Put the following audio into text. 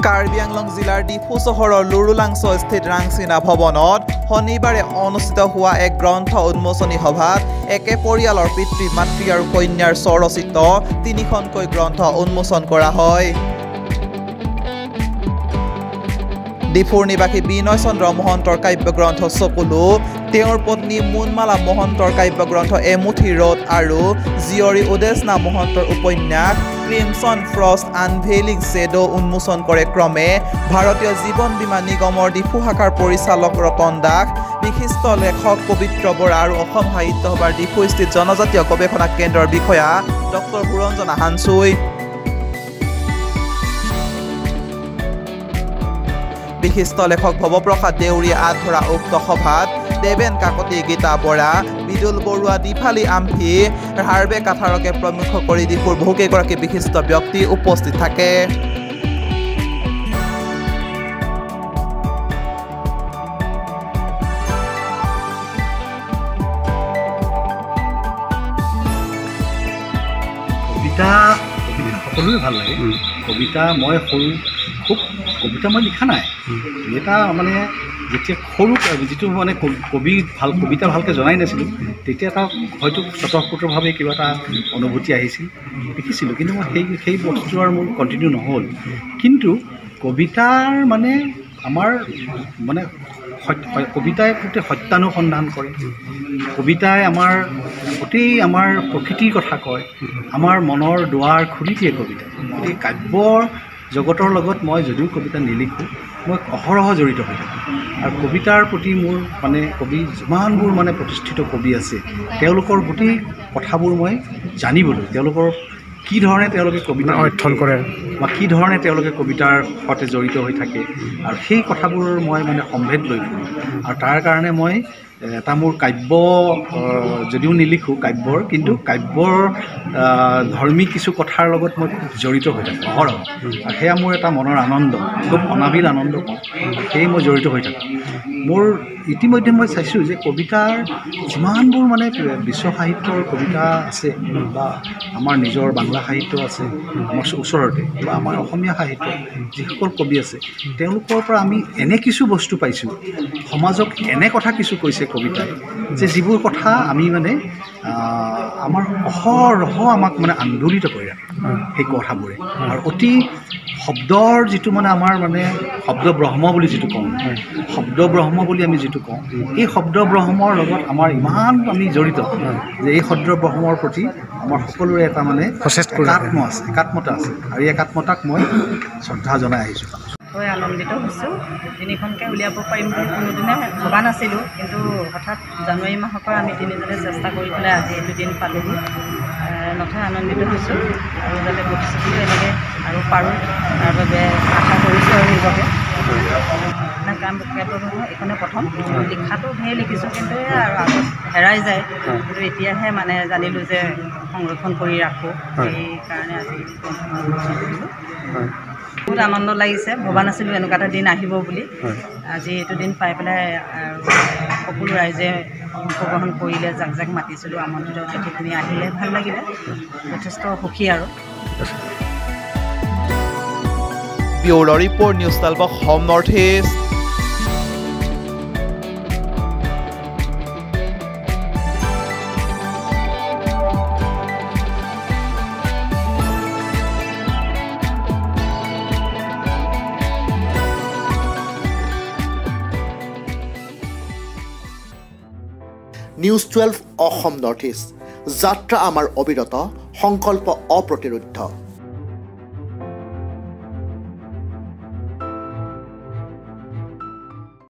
কাৰ্বি আংলং জিলাৰ ডিফু চহৰৰ লুৰুলাংচ স্থিত ৰাংচিনা ভৱনত শনিবাৰে অনুষ্ঠিত হোৱা এক গ্ৰন্থ উন্মোচনী সভাত একে পৰিয়ালৰ পিতৃ মাতৃ আৰু কন্যাৰ স্বৰচিত 3খনকৈ গ্ৰন্থ উন্মোচন কৰা হয়। ডিফুৰ নিবাসী বিনয় চন্দ্ৰ মহন্তৰ কাব্যগ্ৰন্থ চকুলো, তেওঁৰ পত্নী মুনমালা মহন্তৰ কাব্যগ্ৰন্থ এমুঠি ৰ'দ আৰু জীয়ৰী উদেশনা মহন্তৰ উপন্যাস ক্ৰিমছন ফ্ৰষ্ট আনভেইলিং শ্বেডো উন্মোচন কৰে। ক্ৰমে ভাৰতীয় জীৱন বীমা নিগমৰ ডিফু শাখাৰ পৰিচালক ৰতন দাস, বিশিষ্ট লেখক পবিত্ৰ বৰা আৰু অসম সাহিত্য সভাৰ ডিফুস্থিত জনজাতীয় গৱেষণা কেন্দ্ৰৰ বিষয়া ডক্টৰ সুৰঞ্জনা হানচুই, বিশিষ্ট লেখক ভৱপ্ৰসাদ দেউৰীয়ে আঁত ধৰা উক্ত সভাত দেৱেন কাকতি, গীতা বৰা, বিদুল বৰুৱা, দীপালী আমফি, হাৰ্বে কাথাৰকে প্ৰমুখ কৰি ডিফুৰ বহুকেইগৰাকী বিশিষ্ট ব্যক্তি উপস্থিত থাকে। কবিতা সকলোৱে ভাল লাগে। কবিতা মই কবিতা মই লিখা নাই। এটা মানে যেতিয়া সৰু যিটো মানে কবিতা ভালকৈ জনাই নাছিলোঁ, তেতিয়া এটা হয়তো স্বতঃস্ফূৰ্তভাৱে কিবা এটা অনুভূতি আহিছিল, লিখিছিলোঁ। কিন্তু মই সেই বস্তুটো আৰু মোৰ কণ্টিনিউ নহ'ল। কিন্তু কবিতাৰ মানে আমাৰ মানে কবিতাই গোটেই সত্যানুসন্ধান কৰে। কবিতাই আমাৰ প্ৰকৃতিৰ কথা কয়, আমাৰ মনৰ দুৱাৰ খুলি দিয়ে কবিতাই। গতিকে কাব্যৰ জগতৰ লগত মই যদিও কবিতা নিলিখোঁ, মই অহৰহ জড়িত হৈ থাকোঁ। আৰু কবিতাৰ প্ৰতি মোৰ মানে যিমানবোৰ মানে প্ৰতিষ্ঠিত কবি আছে, তেওঁলোকৰ গোটেই কথাবোৰ মই জানিবলৈ, তেওঁলোকৰ কি ধৰণে তেওঁলোকে কবিতা অধ্যয়ন কৰে বা কি ধৰণে তেওঁলোকে কবিতাৰ সৈতে জড়িত হৈ থাকে, আৰু সেই কথাবোৰৰ মই মানে সম্ভেদ লৈ ফুৰোঁ। আৰু তাৰ কাৰণে মই এটা মোৰ কাব্য যদিও নিলিখোঁ কাব্যৰ, কিন্তু কাব্যৰ ধৰ্মী কিছু কথাৰ লগত মই খুব জড়িত হৈ থাকোঁ অহৰহ। আৰু সেয়া মোৰ এটা মনৰ আনন্দ, খুব অনাবিল আনন্দ পাওঁ। সেয়ে মই জড়িত হৈ থাকোঁ। মোৰ ইতিমধ্যে মই চাইছোঁ যে কবিতাৰ যিমানবোৰ মানে বিশ্ব সাহিত্যৰ কবিতা আছে বা আমাৰ নিজৰ বাংলা সাহিত্য আছে আমাৰ ওচৰতে, বা আমাৰ অসমীয়া সাহিত্য যিসকল কবি আছে, তেওঁলোকৰ পৰা আমি এনে কিছু বস্তু পাইছোঁ, সমাজক এনে কথা কিছু কৈছে কবিতাই, যে যিবোৰ কথা আমি মানে আমাৰ অহৰহ আমাক মানে আন্দোলিত কৰি ৰাখে সেই কথাবোৰে। আৰু অতি শব্দৰ যিটো মানে আমাৰ মানে শব্দ ব্ৰহ্ম বুলি যিটো কওঁ, শব্দ ব্ৰহ্ম বুলি আমি যিটো কওঁ, এই শব্দ ব্ৰহ্মৰ লগত আমাৰ ইমান আমি জড়িত যে এই শব্দ ব্ৰহ্মৰ প্ৰতি আমাৰ সকলোৰে এটা মানে একাত্মতা আছে। আৰু এই একাত্মতাক মই শ্ৰদ্ধা জনাই আহিছোঁ। মই আনন্দিত হৈছোঁ। 3খনকৈ উলিয়াব পাৰিম বুলি কোনোদিনে ভবা নাছিলোঁ, কিন্তু হঠাৎ জানুৱাৰী মাহৰ পৰা আমি 3জনে চেষ্টা কৰি পেলাই আজি এইটো দিন পালোঁহি। নথৈ আনন্দিত হৈছোঁ, আৰু যাতে ভৱিষ্যতে এনেকৈ আৰু পাৰোঁ তাৰ বাবে আশা কৰিছোঁ। আৰু সেইবাবে এইখনে প্ৰথম। লিখাটো ঢেৰ লিখিছোঁ, কিন্তু আৰু আগত হেৰাই যায়। কিন্তু এতিয়াহে মানে জানিলোঁ যে সংৰক্ষণ কৰি ৰাখোঁ, সেইকাৰণে আজি বহুত আনন্দ লাগিছে। ভবা নাছিলোঁ এনেকুৱা এটা দিন আহিব বুলি। আজি এইটো দিন পাই পেলাই সকলো ৰাইজে অংশগ্ৰহণ কৰিলে, যাক যাক মাতিছিলোঁ আমন্ত্ৰিত অতিথিখিনি আহিলে, ভাল লাগিলে, যথেষ্ট সুখী। আৰু bureau' report, news 12 Assam north east. News 12 Assam north east. যাত্ৰা আমাৰ অবিৰত, সংকল্প অপ্ৰতিৰোধ্য।